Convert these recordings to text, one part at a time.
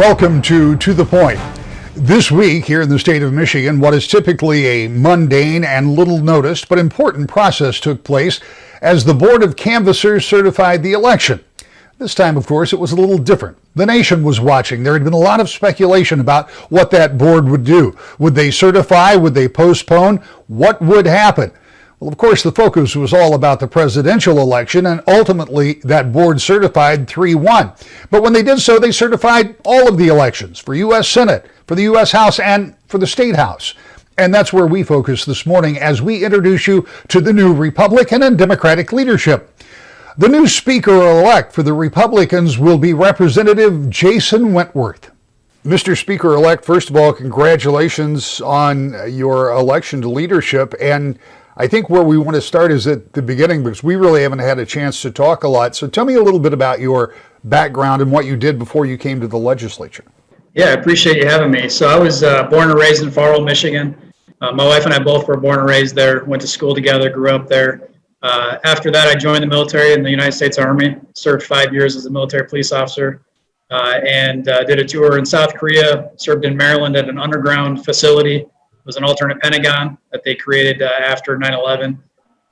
Welcome to the Point. This week here in the state of Michigan, what is typically a mundane and little noticed but important process took place as the Board of Canvassers certified the election. This time, of course, it was a little different. The nation was watching. There had been a lot of speculation about what that board would do. Would they certify? Would they postpone? What would happen? Well, of course, the focus was all about the presidential election, and ultimately that board certified 3-1. But when they did so, they certified all of the elections for U.S. Senate, for the U.S. House, and for the State House. And that's where we focus this morning as we introduce you to the new Republican and Democratic leadership. The new Speaker-elect for the Republicans will be Representative Jason Wentworth. Mr. Speaker-elect, first of all, congratulations on your election to leadership. And I think where we want to start is at the beginning because we really haven't had a chance to talk a lot. So tell me a little bit about your background and what you did before you came to the legislature. Yeah, I appreciate you having me. So I was born and raised in Farwell, Michigan. My wife and I both were born and raised there, went to school together, grew up there. After that, I joined the military in the United States Army, served 5 years as a military police officer, and did a tour in South Korea, served in Maryland at an underground facility. It was an alternate Pentagon that they created after 9/11.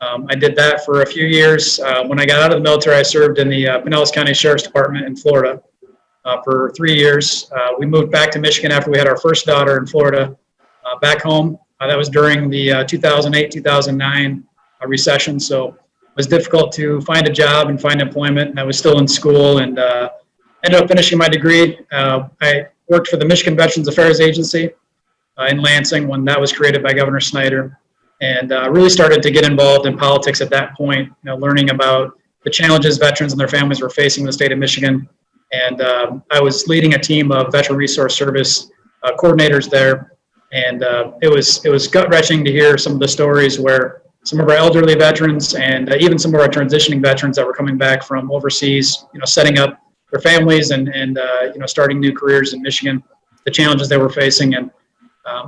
I did that for a few years. When I got out of the military, I served in the Pinellas County Sheriff's Department in Florida for 3 years. We moved back to Michigan after we had our first daughter in Florida, back home. That was during the 2008-2009 recession, so it was difficult to find a job and find employment. And I was still in school and ended up finishing my degree. I worked for the Michigan Veterans Affairs Agency in Lansing when that was created by Governor Snyder, and really started to get involved in politics at that point, learning about the challenges veterans and their families were facing in the state of Michigan. And I was leading a team of Veteran Resource Service coordinators there, and it was gut-wrenching to hear some of the stories where some of our elderly veterans and even some of our transitioning veterans that were coming back from overseas, setting up their families and starting new careers in Michigan, the challenges they were facing. And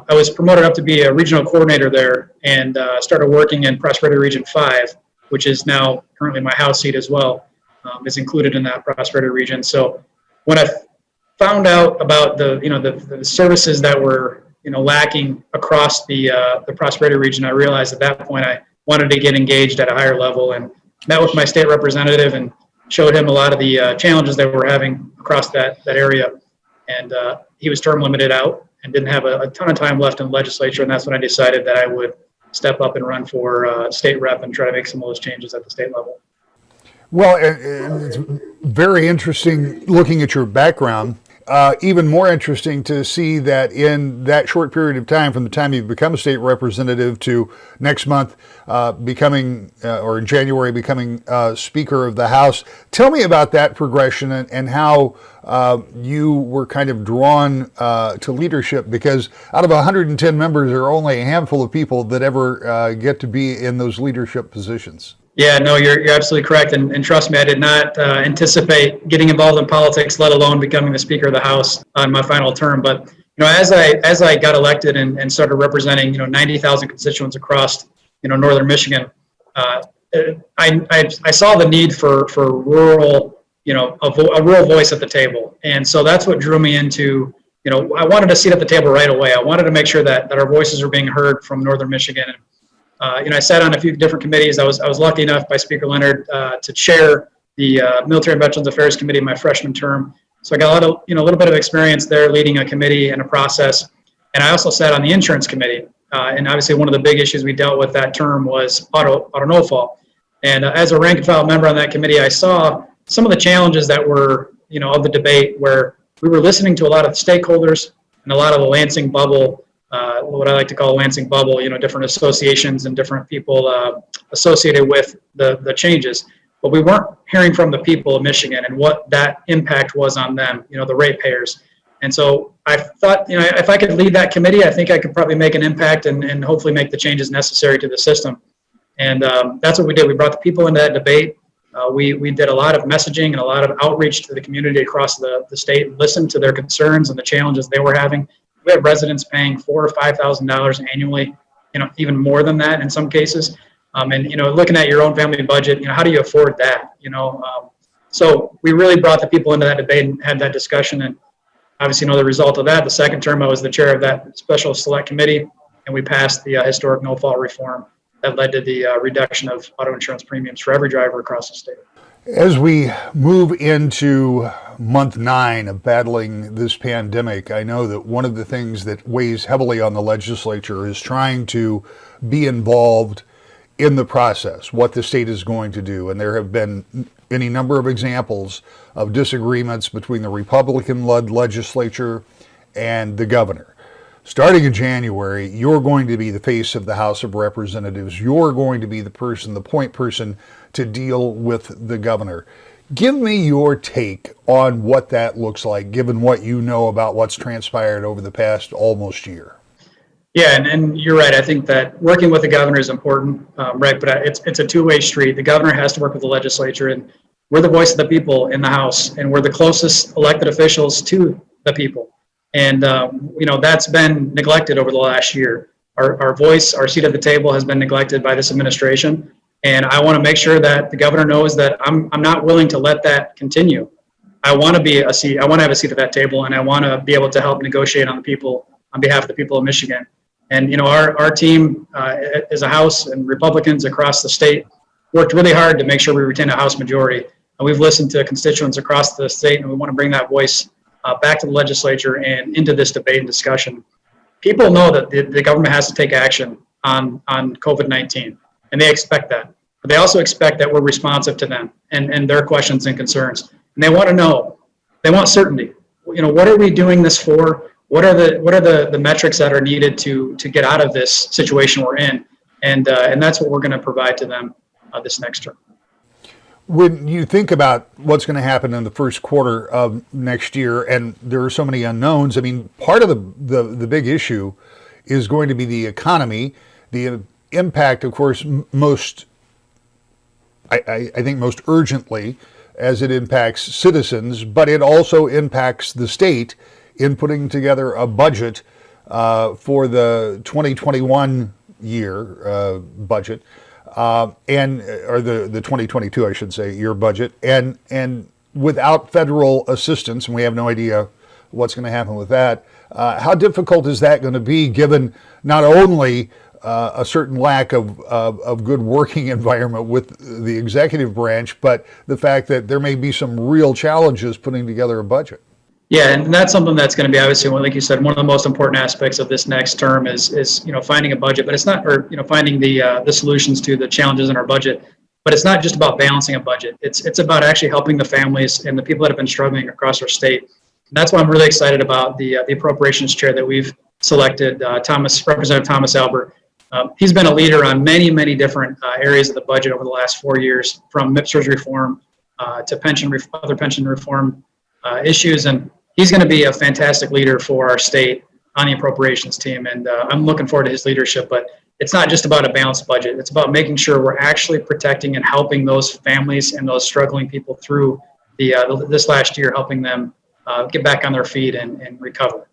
I was promoted up to be a regional coordinator there and started working in Prosperity Region 5, which is now currently my House seat as well, is included in that Prosperity Region. So when I found out about the services that were lacking across the Prosperity Region, I realized at that point I wanted to get engaged at a higher level and met with my state representative and showed him a lot of the challenges that we're having across that area. And he was term limited out and didn't have a ton of time left in the legislature, and that's when I decided that I would step up and run for state rep and try to make some of those changes at the state level. Well, it's very interesting looking at your background. Even more interesting to see that in that short period of time, from the time you become a state representative to next month or in January becoming Speaker of the House. Tell me about that progression and how you were kind of drawn to leadership, because out of 110 members, there are only a handful of people that ever get to be in those leadership positions. Yeah, no, you're absolutely correct. And trust me, I did not anticipate getting involved in politics, let alone becoming the Speaker of the House on my final term. But, as I got elected and started representing, 90,000 constituents across, northern Michigan, I saw the need for rural, a rural voice at the table. And so that's what drew me into, I wanted a seat at the table right away. I wanted to make sure that our voices were being heard from northern Michigan. And, I sat on a few different committees. I was lucky enough by Speaker Leonard to chair the Military and Veterans Affairs Committee in my freshman term. So I got a little bit of experience there leading a committee and a process. And I also sat on the Insurance Committee. And obviously one of the big issues we dealt with that term was auto no fault. And as a rank and file member on that committee, I saw some of the challenges that were, of the debate, where we were listening to a lot of the stakeholders and a lot of the Lansing bubble, what I like to call Lansing bubble, different associations and different people associated with the changes. But we weren't hearing from the people of Michigan and what that impact was on them, the ratepayers. And so I thought, if I could lead that committee, I think I could probably make an impact and hopefully make the changes necessary to the system. And that's what we did. We brought the people into that debate. We did a lot of messaging and a lot of outreach to the community across the state, listened to their concerns and the challenges they were having. We had residents paying $4,000 or $5,000 annually, even more than that in some cases. And looking at your own family budget, how do you afford that? So we really brought the people into that debate and had that discussion. And obviously, you know the result of that. The second term, I was the chair of that special select committee, and we passed the historic no-fault reform that led to the reduction of auto insurance premiums for every driver across the state. As we move into month 9 of battling this pandemic, I know that one of the things that weighs heavily on the legislature is trying to be involved in the process, what the state is going to do. And there have been any number of examples of disagreements between the Republican-led legislature and the governor. Starting in January, you're going to be the face of the House of Representatives. You're going to be the point person to deal with the governor. Give me your take on what that looks like, given what you know about what's transpired over the past almost year. Yeah, and you're right. I think that working with the governor is important, right? But it's a two-way street. The governor has to work with the legislature, and we're the voice of the people in the House, and we're the closest elected officials to the people. And that's been neglected over the last year. Our voice, our seat at the table, has been neglected by this administration, and I want to make sure that the governor knows that I'm not willing to let that continue. I want to have a seat at that table, and I want to be able to help negotiate on behalf of the people of Michigan. And our team as a House and Republicans across the state worked really hard to make sure we retain a House majority. And we've listened to constituents across the state, and we want to bring that voice back to the legislature and into this debate and discussion. People know that the government has to take action on COVID-19, and they expect that. But they also expect that we're responsive to them and their questions and concerns. And they want to know, they want certainty. What are we doing this for? What are the metrics that are needed to get out of this situation we're in? And that's what we're going to provide to them this next term. When you think about what's going to happen in the first quarter of next year, and there are so many unknowns, I mean, part of the big issue is going to be the economy, the impact, of course, I think most urgently as it impacts citizens, but it also impacts the state in putting together a budget for the 2021 year budget. Or the 2022, I should say, year budget, and without federal assistance, and we have no idea what's going to happen with that. How difficult is that going to be, given not only a certain lack of good working environment with the executive branch, but the fact that there may be some real challenges putting together a budget? Yeah, and that's something that's going to be obviously, like you said, one of the most important aspects of this next term is finding a budget, but it's not, or finding the solutions to the challenges in our budget. But it's not just about balancing a budget. It's about actually helping the families and the people that have been struggling across our state. And that's why I'm really excited about the appropriations chair that we've selected, Representative Thomas Albert. He's been a leader on many different areas of the budget over the last 4 years, from MIPS reform to other pension reform issues, and he's going to be a fantastic leader for our state on the appropriations team, and I'm looking forward to his leadership. But it's not just about a balanced budget. It's about making sure we're actually protecting and helping those families and those struggling people through this last year, helping them get back on their feet and recover.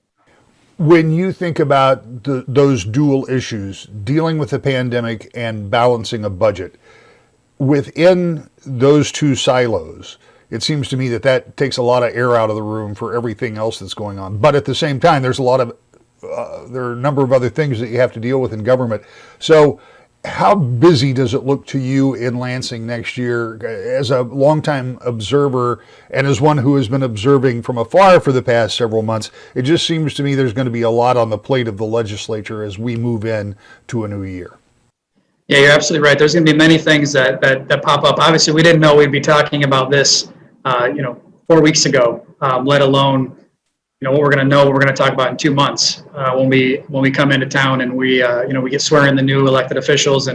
When you think about those dual issues, dealing with the pandemic and balancing a budget, within those two silos, it seems to me that takes a lot of air out of the room for everything else that's going on. But at the same time, there are a number of other things that you have to deal with in government. So how busy does it look to you in Lansing next year? As a longtime observer and as one who has been observing from afar for the past several months, it just seems to me there's going to be a lot on the plate of the legislature as we move in to a new year. Yeah, you're absolutely right. There's going to be many things that pop up. Obviously, we didn't know we'd be talking about this 4 weeks ago, let alone, what we're going to talk about in 2 months when we come into town and we get swearing the new elected officials.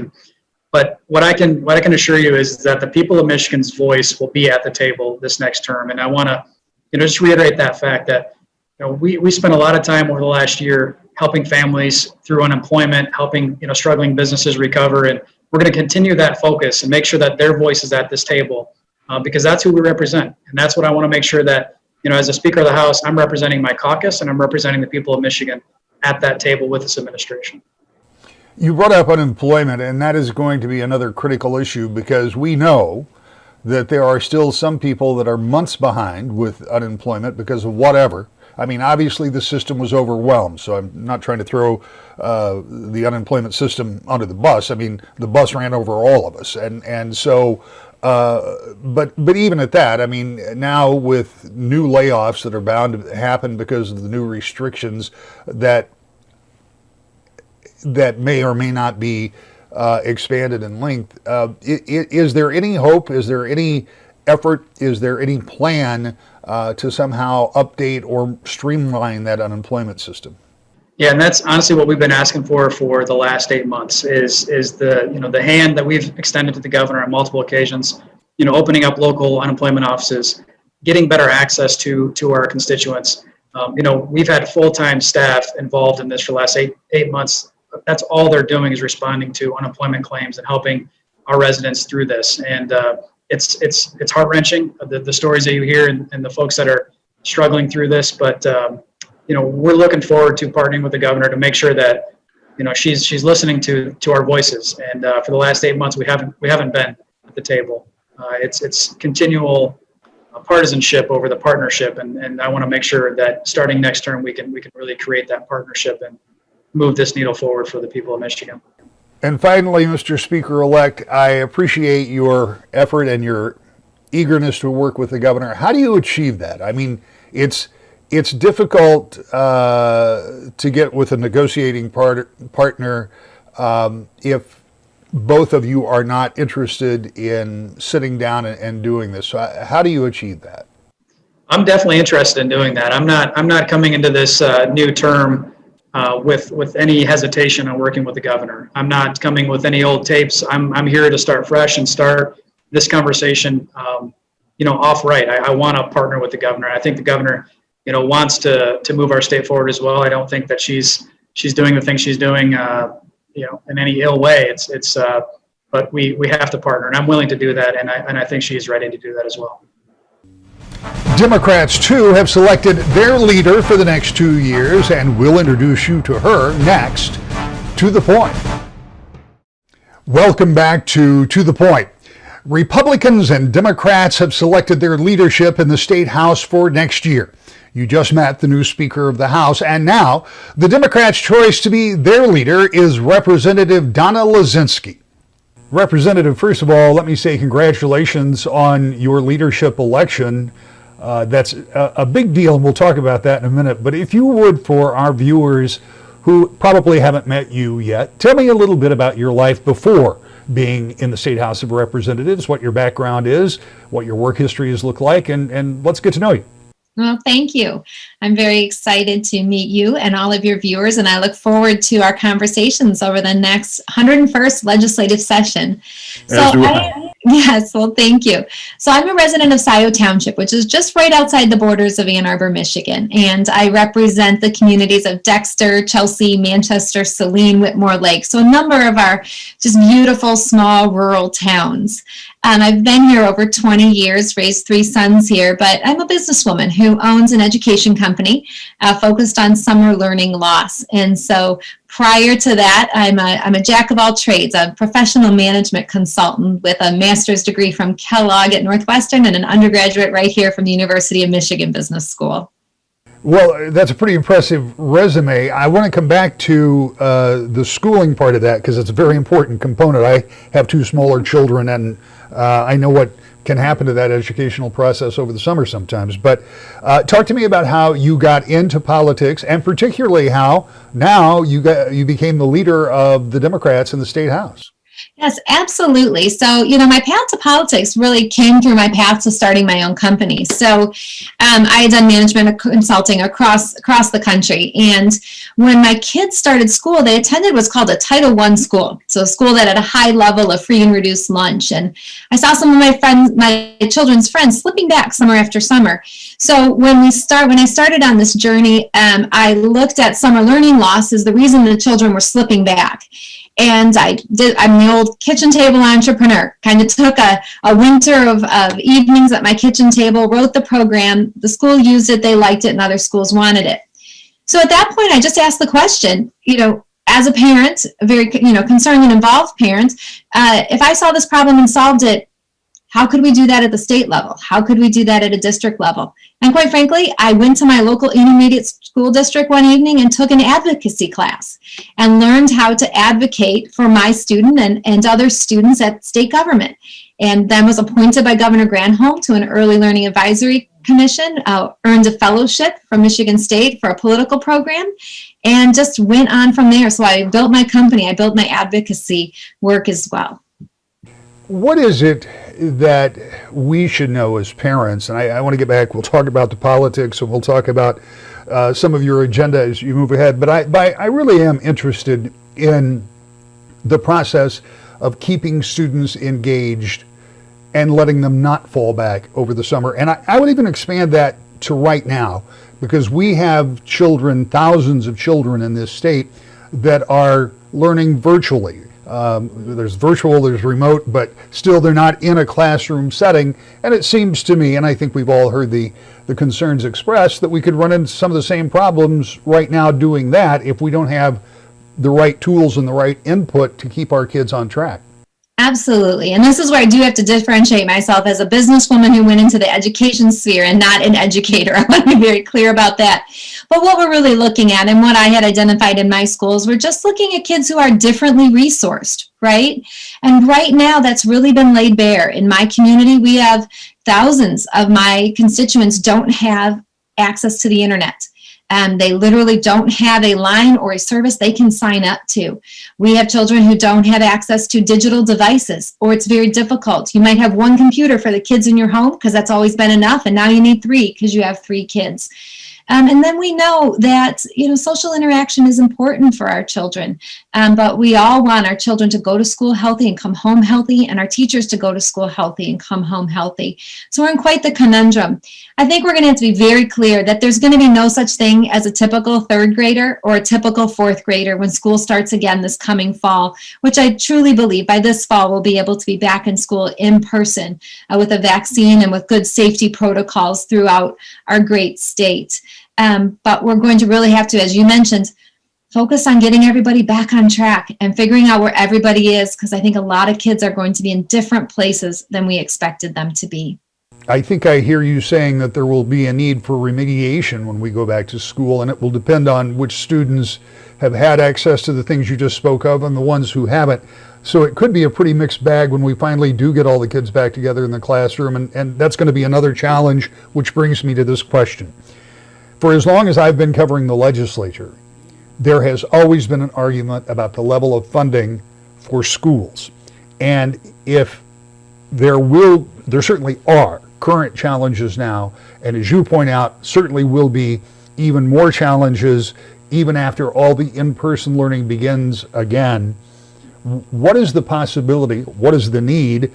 But what I can assure you is that the people of Michigan's voice will be at the table this next term. And I want to, just reiterate that fact that, we spent a lot of time over the last year helping families through unemployment, helping, struggling businesses recover. And we're going to continue that focus and make sure that their voice is at this table. Because that's who we represent. And that's what I want to make sure that, as a Speaker of the House, I'm representing my caucus and I'm representing the people of Michigan at that table with this administration. You brought up unemployment, and that is going to be another critical issue, because we know that there are still some people that are months behind with unemployment because of whatever. I mean, obviously the system was overwhelmed, so I'm not trying to throw the unemployment system under the bus. I mean, the bus ran over all of us, and so. But even at that, I mean, now with new layoffs that are bound to happen because of the new restrictions that may or may not be expanded in length, is there any hope? Is there any effort? Is there any plan to somehow update or streamline that unemployment system? Yeah, and that's honestly what we've been asking for the last 8 months is the hand that we've extended to the governor on multiple occasions, opening up local unemployment offices, getting better access to our constituents. We've had full-time staff involved in this for the last eight months. That's all they're doing is responding to unemployment claims and helping our residents through this. And it's heart-wrenching, the stories that you hear and the folks that are struggling through this, but we're looking forward to partnering with the governor to make sure that, she's listening to our voices. And for the last 8 months, we haven't been at the table. It's continual partisanship over the partnership, and I want to make sure that starting next term we can really create that partnership and move this needle forward for the people of Michigan. And finally, Mr. Speaker-elect, I appreciate your effort and your eagerness to work with the governor. How do you achieve that? I mean, it's difficult to get with a negotiating partner if both of you are not interested in sitting down and doing this. So how do you achieve that? I'm definitely interested in doing that. I'm not coming into this new term with any hesitation on working with the governor. I'm not coming with any old tapes. I'm here to start fresh and start this conversation off right. I want to partner with the governor. I think the governor wants to move our state forward as well. I don't think that she's doing the things she's doing, in any ill way. But we have to partner, and I'm willing to do that, and I think she's ready to do that as well. Democrats, too, have selected their leader for the next 2 years, and we'll introduce you to her next. To the Point. Welcome back to the Point. Republicans and Democrats have selected their leadership in the state house for next year. You just met the new Speaker of the House, and now the Democrats' choice to be their leader is Representative Donna Lazinski. Representative, first of all, let me say congratulations on your leadership election. That's a big deal, and we'll talk about that in a minute. But if you would, for our viewers who probably haven't met you yet, tell me a little bit about your life before being in the State House of Representatives, what your background is, what your work history has looked like, and let's get to know you. Well, thank you. I'm very excited to meet you and all of your viewers, and I look forward to our conversations over the next 101st legislative session. Yes, well, thank you. So I'm a resident of Scioto Township, which is just right outside the borders of Ann Arbor, Michigan, and I represent the communities of Dexter, Chelsea, Manchester, Saline, Whitmore Lake, so a number of our just beautiful, small, rural towns. I've been here over 20 years, raised 3 sons here, but I'm a businesswoman who owns an education company focused on summer learning loss. And so prior to that, I'm a jack of all trades, a professional management consultant with a master's degree from Kellogg at Northwestern and an undergraduate right here from the University of Michigan Business School. Well, that's a pretty impressive resume. I want to come back to the schooling part of that because it's a very important component. I have 2 smaller children, and I know what can happen to that educational process over the summer sometimes. But talk to me about how you got into politics, and particularly how now you became the leader of the Democrats in the State House. Yes, absolutely. So, my path to politics really came through my path to starting my own company. So I had done management consulting across the country. And when my kids started school, they attended what's called a Title I school. So a school that had a high level of free and reduced lunch. And I saw some of my children's friends slipping back summer after summer. So when I started on this journey, I looked at summer learning loss as the reason the children were slipping back. And I'm the old kitchen table entrepreneur, kind of took a winter of evenings at my kitchen table, wrote the program, the school used it, they liked it, and other schools wanted it. So at that point, I just asked the question, as a parent, a very, concerned and involved parent, if I saw this problem and solved it, How could we do that at the state level? How could we do that at a district level? And quite frankly, I went to my local intermediate school district one evening and took an advocacy class and learned how to advocate for my student and other students at state government. And then was appointed by Governor Granholm to an early learning advisory commission, earned a fellowship from Michigan State for a political program, and just went on from there. So I built my company, I built my advocacy work as well. What is it that we should know as parents? And I want to get back, we'll talk about the politics and we'll talk about some of your agenda as you move ahead. But I really am interested in the process of keeping students engaged and letting them not fall back over the summer. And I would even expand that to right now, because we have children, thousands of children in this state that are learning virtually. There's virtual, there's remote, but still they're not in a classroom setting. And it seems to me, and I think we've all heard the concerns expressed, that we could run into some of the same problems right now doing that if we don't have the right tools and the right input to keep our kids on track. Absolutely. And this is where I do have to differentiate myself as a businesswoman who went into the education sphere and not an educator. I want to be very clear about that. But what we're really looking at and what I had identified in my schools, we're just looking at kids who are differently resourced, right? And right now that's really been laid bare. In my community, we have thousands of my constituents don't have access to the internet. They literally don't have a line or a service they can sign up to. We have children who don't have access to digital devices, or it's very difficult. You might have one computer for the kids in your home because that's always been enough, and now you need 3 because you have 3 kids. And then we know that, social interaction is important for our children, but we all want our children to go to school healthy and come home healthy, and our teachers to go to school healthy and come home healthy. So we're in quite the conundrum. I think we're going to have to be very clear that there's going to be no such thing as a typical 3rd grader or a typical 4th grader when school starts again this coming fall, which I truly believe by this fall we'll be able to be back in school in person with a vaccine and with good safety protocols throughout our great state. But we're going to really have to, as you mentioned, focus on getting everybody back on track and figuring out where everybody is, because I think a lot of kids are going to be in different places than we expected them to be. I think I hear you saying that there will be a need for remediation when we go back to school, and it will depend on which students have had access to the things you just spoke of and the ones who haven't. So it could be a pretty mixed bag when we finally do get all the kids back together in the classroom, and that's going to be another challenge, which brings me to this question. For as long as I've been covering the legislature, there has always been an argument about the level of funding for schools. And if there certainly are current challenges now, and as you point out, certainly will be even more challenges even after all the in-person learning begins again. What is the possibility, what is the need,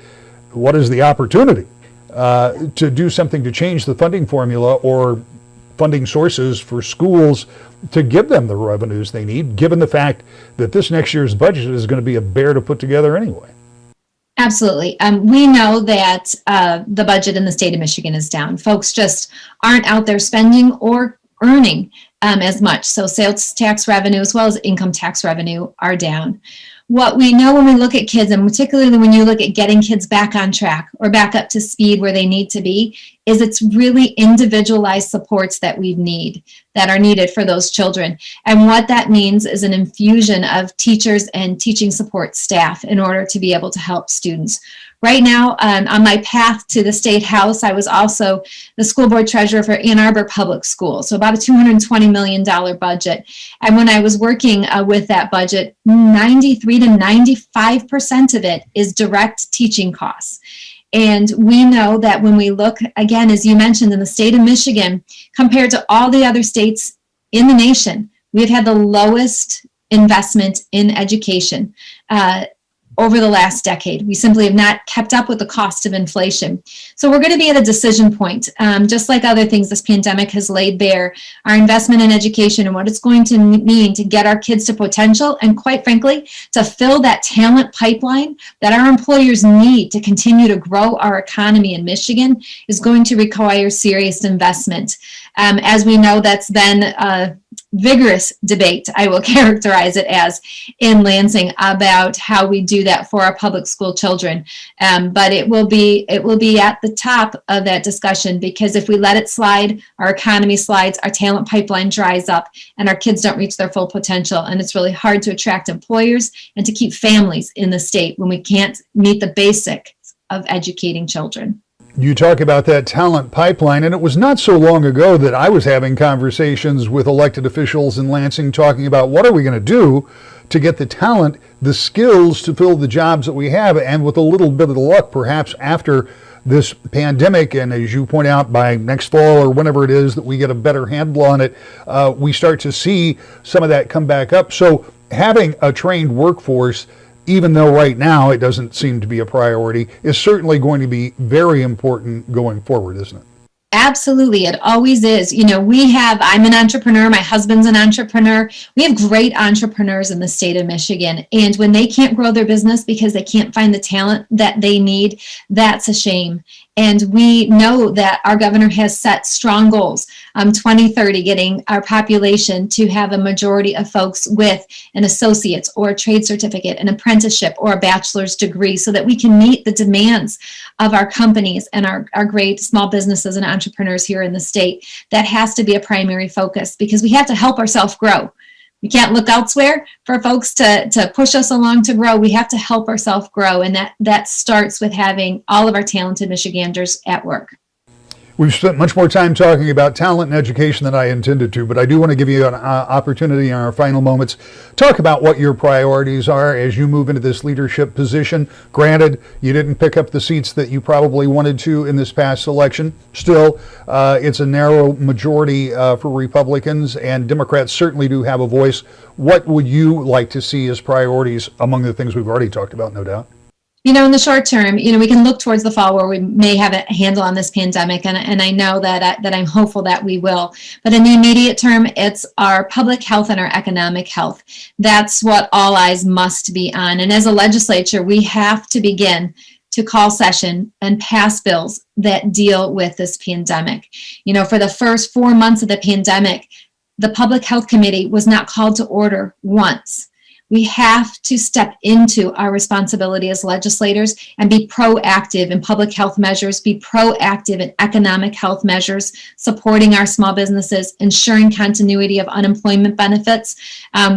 what is the opportunity to do something to change the funding formula or funding sources for schools to give them the revenues they need, given the fact that this next year's budget is going to be a bear to put together anyway? Absolutely. We know that the budget in the state of Michigan is down. Folks just aren't out there spending or earning as much. So sales tax revenue as well as income tax revenue are down. What we know when we look at kids, and particularly when you look at getting kids back on track or back up to speed where they need to be, is it's really individualized supports that that are needed for those children. And what that means is an infusion of teachers and teaching support staff in order to be able to help students. Right now, on my path to the State House, I was also the school board treasurer for Ann Arbor Public Schools, so about a $220 million budget. And when I was working with that budget, 93 to 95% of it is direct teaching costs. And we know that when we look, again, as you mentioned, in the state of Michigan, compared to all the other states in the nation, we've had the lowest investment in education over the last decade. We simply have not kept up with the cost of inflation. So we're going to be at a decision point. Just like other things this pandemic has laid bare, our investment in education and what it's going to mean to get our kids to potential, and quite frankly, to fill that talent pipeline that our employers need to continue to grow our economy in Michigan, is going to require serious investment. As we know, that's been vigorous debate, I will characterize it as, in Lansing about how we do that for our public school children. But it will be at the top of that discussion, because if we let it slide, our economy slides, our talent pipeline dries up, and our kids don't reach their full potential. And it's really hard to attract employers and to keep families in the state when we can't meet the basics of educating children. You talk about that talent pipeline, and it was not so long ago that I was having conversations with elected officials in Lansing talking about what are we going to do to get the talent, the skills to fill the jobs that we have, and with a little bit of luck, perhaps after this pandemic, and as you point out, by next fall or whenever it is that we get a better handle on it, we start to see some of that come back up. So having a trained workforce, even though right now it doesn't seem to be a priority, is certainly going to be very important going forward, isn't it? Absolutely. It always is. You know, I'm an entrepreneur. My husband's an entrepreneur. We have great entrepreneurs in the state of Michigan. And when they can't grow their business because they can't find the talent that they need, that's a shame. And we know that our governor has set strong goals, 2030, getting our population to have a majority of folks with an associate's or a trade certificate, an apprenticeship, or a bachelor's degree, so that we can meet the demands of our companies and our great small businesses and entrepreneurs here in the state. That has to be a primary focus, because we have to help ourselves grow. We can't look elsewhere for folks to push us along to grow. We have to help ourselves grow, and that starts with having all of our talented Michiganders at work. We've spent much more time talking about talent and education than I intended to, but I do want to give you an opportunity in our final moments. Talk about what your priorities are as you move into this leadership position. Granted, you didn't pick up the seats that you probably wanted to in this past election. Still, it's a narrow majority for Republicans, and Democrats certainly do have a voice. What would you like to see as priorities among the things we've already talked about, no doubt? You know, in the short term, we can look towards the fall where we may have a handle on this pandemic, and I know that I'm hopeful that we will. But in the immediate term, it's our public health and our economic health. That's what all eyes must be on. And as a legislature, we have to begin to call session and pass bills that deal with this pandemic. You know, for the first 4 months of the pandemic, the Public Health Committee was not called to order once. We have to step into our responsibility as legislators and be proactive in public health measures, be proactive in economic health measures, supporting our small businesses, ensuring continuity of unemployment benefits,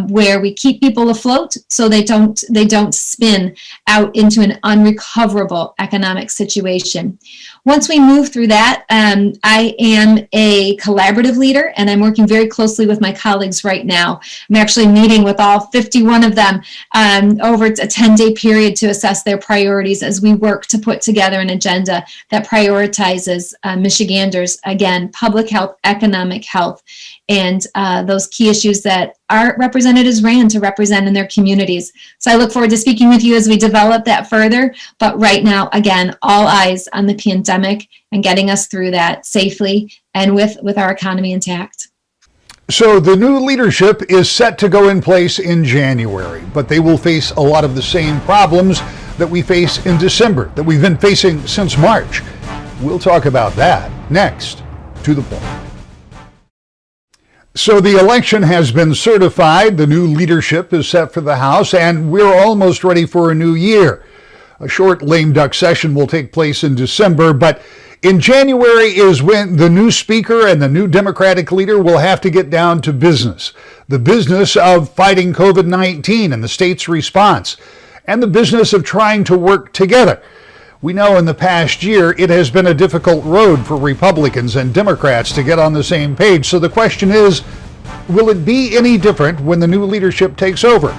where we keep people afloat so they don't spin out into an unrecoverable economic situation. Once we move through that, I am a collaborative leader, and I'm working very closely with my colleagues right now. I'm actually meeting with all 51 of them over a 10-day period to assess their priorities as we work to put together an agenda that prioritizes Michiganders, again, public health, economic health, and those key issues that our representatives ran to represent in their communities. So I look forward to speaking with you as we develop that further. But right now, again, all eyes on the pandemic and getting us through that safely and with our economy intact. So the new leadership is set to go in place in January, but they will face a lot of the same problems that we face in December, that we've been facing since March. We'll talk about that next. To the point. So the election has been certified, the new leadership is set for the House, and we're almost ready for a new year. A short lame duck session will take place in December, but in January is when the new speaker and the new Democratic leader will have to get down to business. The business of fighting COVID-19 and the state's response, and the business of trying to work together. We know in the past year it has been a difficult road for Republicans and Democrats to get on the same page. So the question is, will it be any different when the new leadership takes over?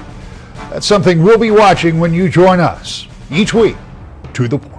That's something we'll be watching when you join us each week. To the point.